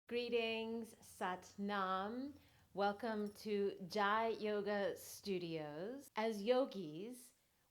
Greetings, Sat Nam. Welcome to Jai Yoga Studios. As yogis,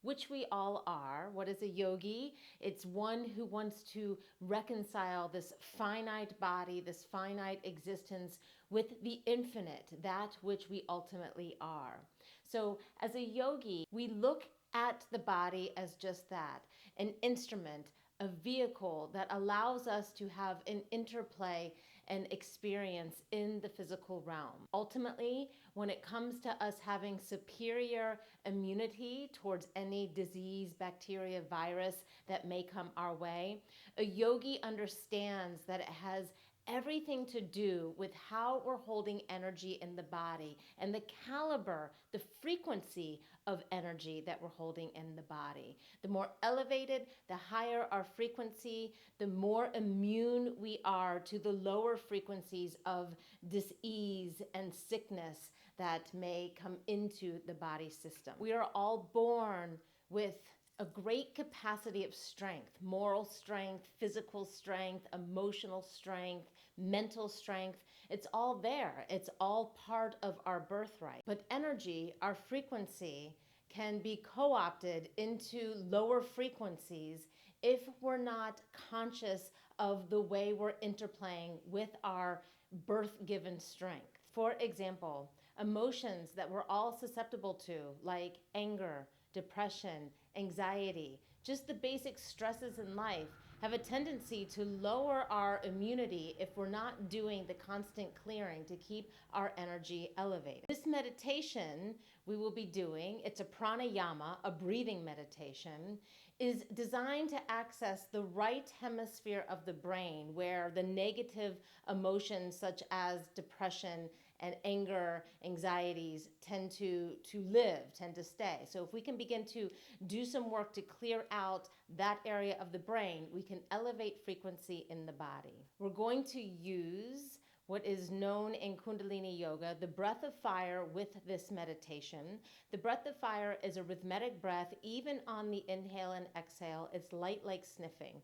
which we all are, what is a yogi? It's one who wants to reconcile this finite body, this finite existence with the infinite, that which we ultimately are. So, as a yogi, we look at the body as just that, an instrument, a vehicle that allows us to have an interplay and experience in the physical realm. Ultimately, when it comes to us having superior immunity towards any disease, bacteria, virus that may come our way, a yogi understands that it has everything to do with how we're holding energy in the body and the caliber, the frequency of energy that we're holding in the body. The more elevated, the higher our frequency, the more immune we are to the lower frequencies of dis-ease and sickness that may come into the body system. We are all born with a great capacity of strength, moral strength, physical strength, emotional strength, mental strength. It's all there. It's all part of our birthright. But energy, our frequency, can be co-opted into lower frequencies if we're not conscious of the way we're interplaying with our birth-given strength. For example, emotions that we're all susceptible to, like anger, depression, anxiety, just the basic stresses in life, have a tendency to lower our immunity if we're not doing the constant clearing to keep our energy elevated. This meditation we will be doing, it's a pranayama, a breathing meditation, is designed to access the right hemisphere of the brain where the negative emotions such as depression and anger, anxieties tend to live, tend to stay. So if we can begin to do some work to clear out that area of the brain, we can elevate frequency in the body. We're going to use what is known in Kundalini Yoga, the breath of fire with this meditation. The breath of fire is a rhythmic breath, even on the inhale and exhale. It's light like sniffing.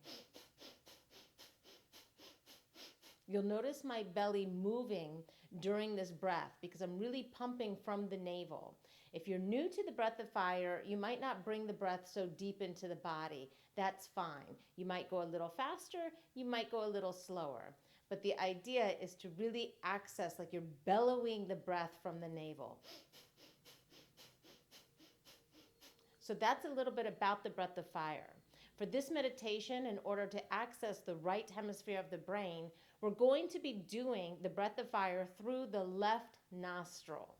You'll notice my belly moving during this breath because I'm really pumping from the navel. If you're new to the breath of fire, you might not bring the breath so deep into the body. That's fine. You might go a little faster, you might go a little slower. But the idea is to really access, like you're bellowing the breath from the navel. So that's a little bit about the breath of fire. For this meditation, in order to access the right hemisphere of the brain, we're going to be doing the breath of fire through the left nostril.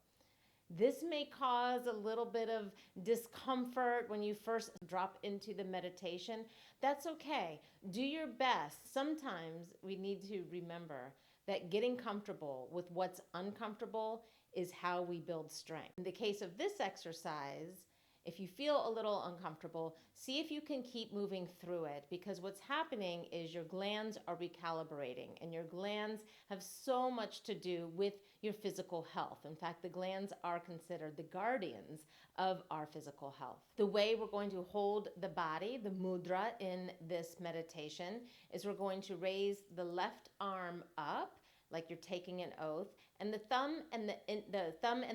This may cause a little bit of discomfort when you first drop into the meditation. That's okay. Do your best. Sometimes we need to remember that getting comfortable with what's uncomfortable is how we build strength. In the case of this exercise, if you feel a little uncomfortable, see if you can keep moving through it, because what's happening is your glands are recalibrating, and your glands have so much to do with your physical health. In fact, the glands are considered the guardians of our physical health. The way we're going to hold the body, the mudra in this meditation, is we're going to raise the left arm up like you're taking an oath, and the thumb and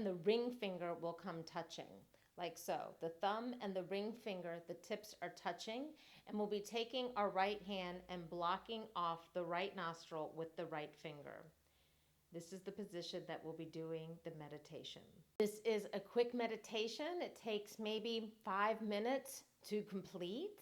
the ring finger will come touching. Like so. The thumb and the ring finger, the tips are touching, and we'll be taking our right hand and blocking off the right nostril with the right finger. This is the position that we'll be doing the meditation. This is a quick meditation. It takes maybe 5 minutes to complete.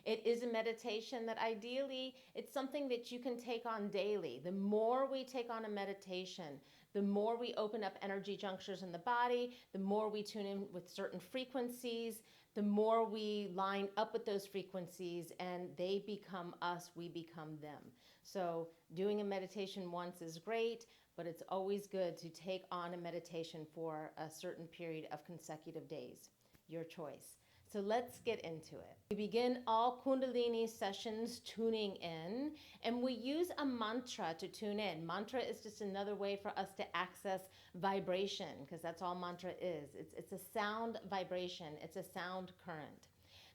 It is a meditation that ideally, it's something that you can take on daily. The more we take on a meditation, the more we open up energy junctures in the body, the more we tune in with certain frequencies, the more we line up with those frequencies and they become us, we become them. So doing a meditation once is great, but it's always good to take on a meditation for a certain period of consecutive days. Your choice. So let's get into it. We begin all Kundalini sessions tuning in, and we use a mantra to tune in. Mantra is just another way for us to access vibration, because that's all mantra is. It's a sound vibration. It's a sound current.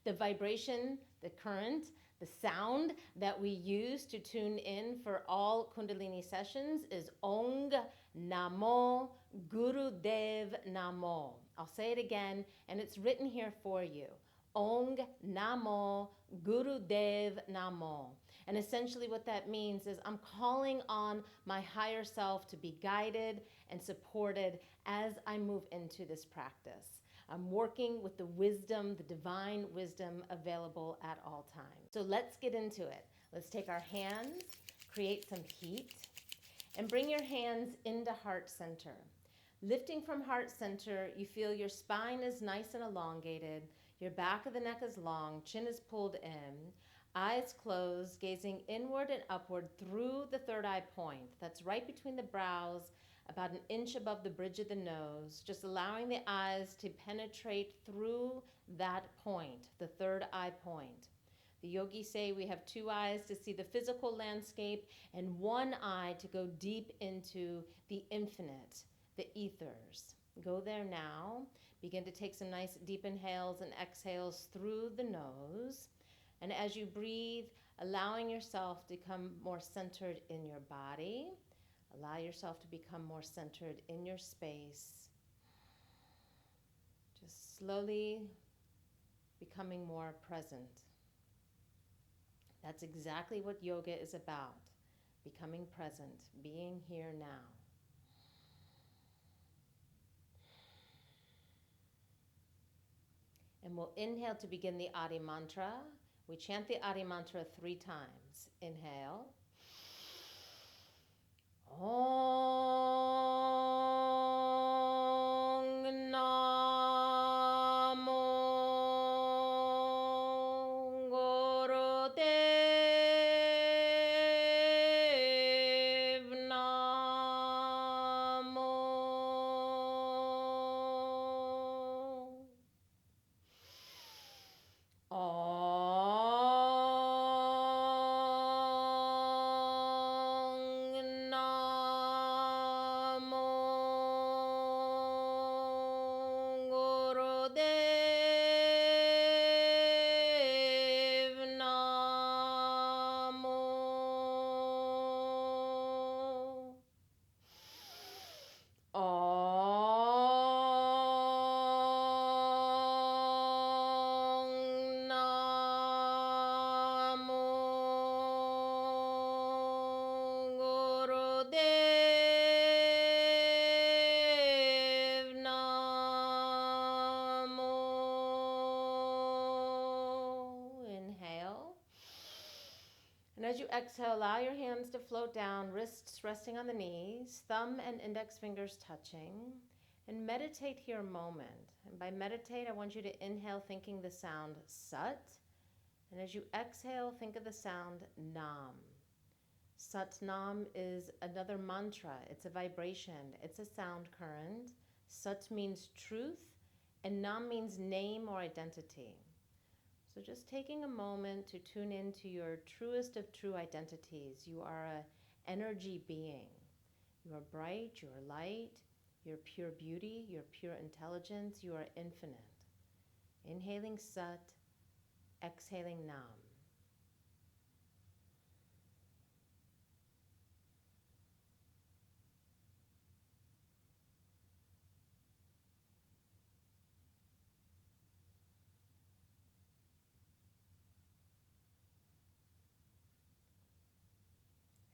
The vibration, the current, The sound that we use to tune in for all Kundalini sessions is Ong Namo Gurudev Namo. I'll say it again, and it's written here for you. Ong Namo Gurudev Namo. And essentially what that means is I'm calling on my higher self to be guided and supported as I move into this practice. I'm working with the wisdom, the divine wisdom available at all times. So let's get into it. Let's take our hands, create some heat, and bring your hands into heart center. Lifting from heart center, you feel your spine is nice and elongated, your back of the neck is long, chin is pulled in, eyes closed, gazing inward and upward through the third eye point. That's right between the brows, about an inch above the bridge of the nose, just allowing the eyes to penetrate through that point, the third eye point. The yogis say we have two eyes to see the physical landscape and one eye to go deep into the infinite, the ethers. Go there now. Begin to take some nice deep inhales and exhales through the nose. And as you breathe, allowing yourself to become more centered in your body. Allow yourself to become more centered in your space. Just slowly becoming more present. That's exactly what yoga is about. Becoming present, being here now. And we'll inhale to begin the Adi Mantra. We chant the Adi Mantra 3 times. Inhale. Ong Namo Gurudev Namo. As you exhale, allow your hands to float down, wrists resting on the knees, thumb and index fingers touching, and meditate here a moment. And by meditate, I want you to inhale thinking the sound Sat, and as you exhale, think of the sound Nam. Sat Nam is another mantra. It's a vibration. It's a sound current. Sat means truth, and Nam means name or identity. So just taking a moment to tune into your truest of true identities. You are an energy being. You are bright, you are light, you're pure beauty, you're pure intelligence, you are infinite. Inhaling Sat, exhaling Nam.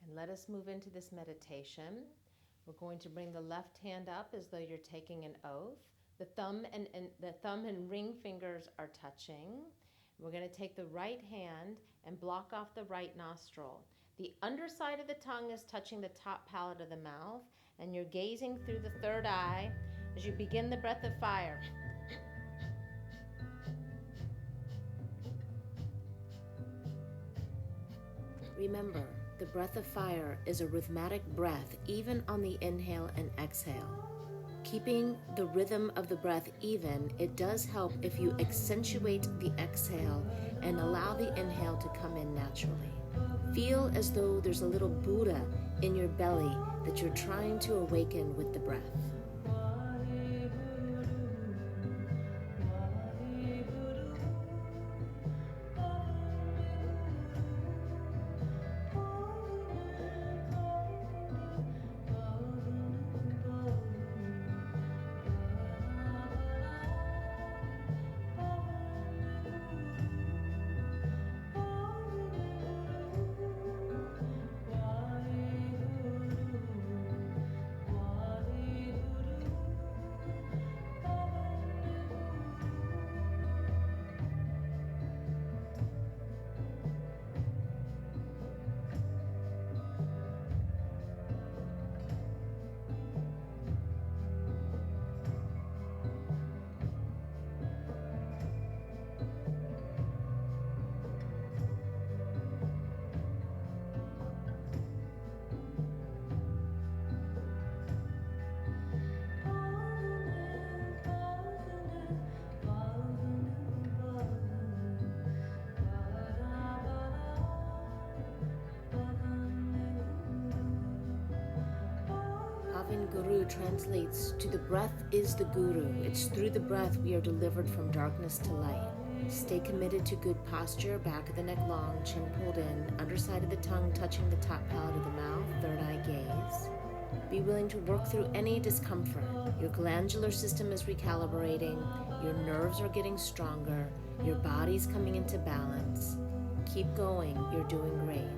And let us move into this meditation. We're going to bring the left hand up as though you're taking an oath. The thumb and ring fingers are touching. We're going to take the right hand and block off the right nostril. The underside of the tongue is touching the top palate of the mouth, and you're gazing through the third eye as you begin the breath of fire. Remember, the breath of fire is a rhythmic breath even on the inhale and exhale. Keeping the rhythm of the breath even, it does help if you accentuate the exhale and allow the inhale to come in naturally. Feel as though there's a little Buddha in your belly that you're trying to awaken with the breath. Guru translates to the breath is the Guru. It's through the breath we are delivered from darkness to light. Stay committed to good posture, back of the neck long, chin pulled in, underside of the tongue touching the top palate of the mouth, third eye gaze. Be willing to work through any discomfort. Your glandular system is recalibrating, your nerves are getting stronger, your body's coming into balance. Keep going, you're doing great.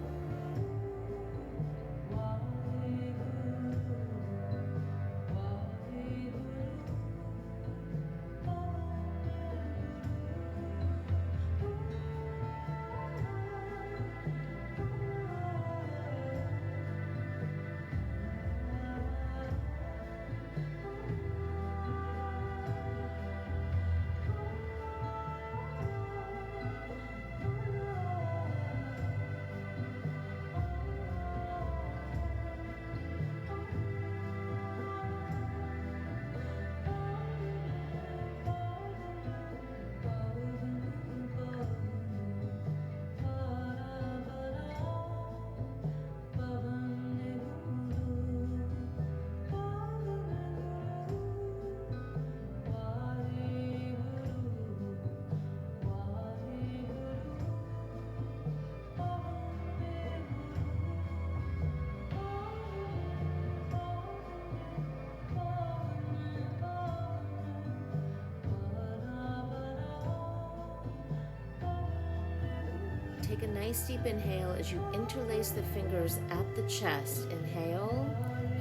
Take a nice deep inhale as you interlace the fingers at the chest. Inhale,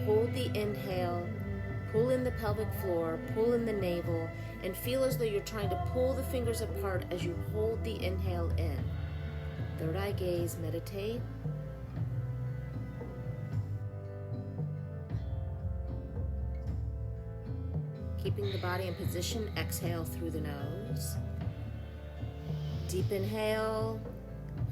hold the inhale, pull in the pelvic floor, pull in the navel, and feel as though you're trying to pull the fingers apart as you hold the inhale in. Third eye gaze, meditate. Keeping the body in position, exhale through the nose. Deep inhale.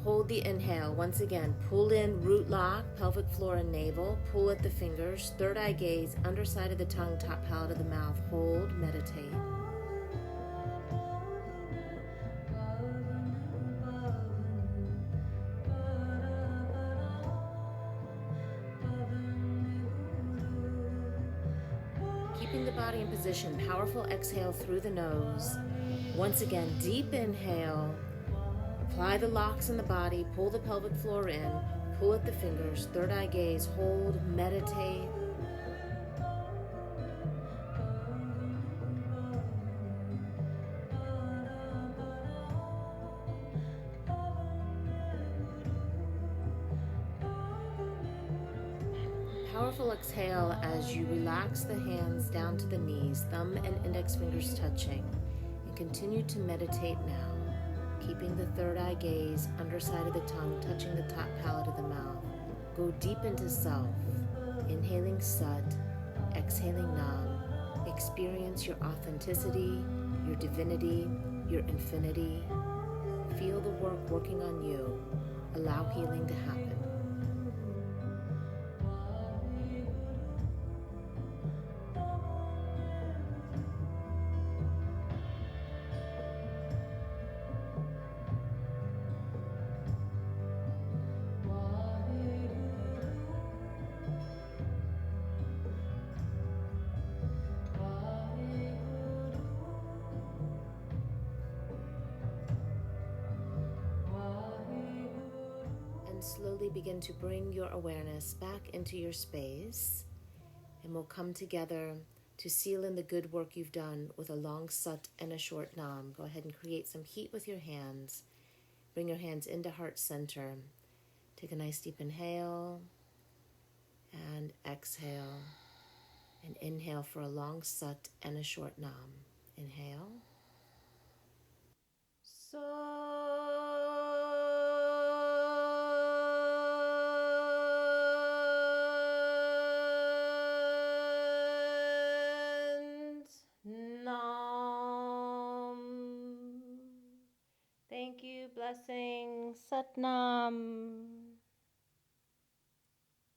Hold the inhale. Once again, pull in, root lock, pelvic floor and navel. Pull at the fingers. Third eye gaze, underside of the tongue, top palate of the mouth. Hold, meditate. Keeping the body in position, powerful exhale through the nose. Once again, deep inhale. Apply the locks in the body, pull the pelvic floor in, pull at the fingers, third eye gaze, hold, meditate. Powerful exhale as you relax the hands down to the knees, thumb and index fingers touching, and continue to meditate now. Keeping the third eye gaze, underside of the tongue touching the top palate of the mouth. Go deep into self. Inhaling Sat, exhaling Nam. Experience your authenticity, your divinity, your infinity. Feel the work working on you. Allow healing to happen. Slowly begin to bring your awareness back into your space, and we'll come together to seal in the good work you've done with a long Sat and a short Nam. Go ahead and create some heat with your hands. Bring your hands into heart center. Take a nice deep inhale and exhale, and inhale for a long Sat and a short Nam. Inhale. Thank you, blessings, Sat Nam.